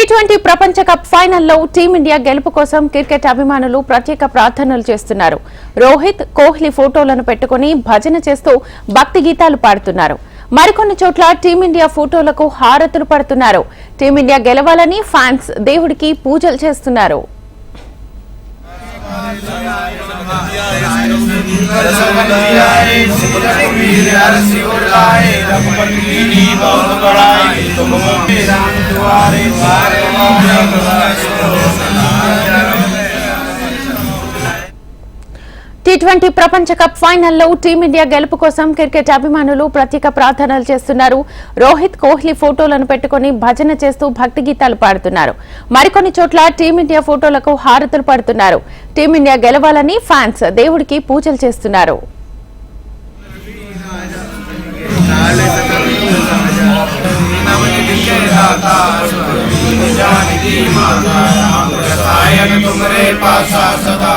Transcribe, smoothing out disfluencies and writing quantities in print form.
T20 ప్రపంచ cup ఫైనల్లో team India గెలుపు కోసం క్రికెట్ అభిమానులు ప్రత్యేక ప్రార్థనలు చేస్తున్నారు. రోహిత్, కోహ్లీ ఫోటోలను పెట్టుకుని భజన చేస్తూ భక్తి గీతాలు పాడుతున్నారు. మరికొన్ని చోట్ల టీమిండియా ఫోటోలకు హారతులు పడుతున్నారు. టీమిండియా గెలవాలని ఫ్యాన్స్ దేవుడికి పూజలు చేస్తున్నారు. టీ20 ప్రపంచ కప్ ఫైనల్లో టీమిండియా గెలుపు కోసం క్రికెట్ అభిమానులు ప్రత్యేక ప్రార్థనలు చేస్తున్నారు. రోహిత్, కోహ్లీ ఫోటోలను పెట్టుకుని భజన చేస్తూ భక్తి గీతాలు పాడుతున్నారు. మరికొన్ని చోట్ల టీమిండియా ఫోటోలకు హారతులు పడుతున్నారు. టీమిండియా గెలవాలని ఫ్యాన్స్ దేవుడికి పూజలు చేస్తున్నారు. तुम्हारे पास सदा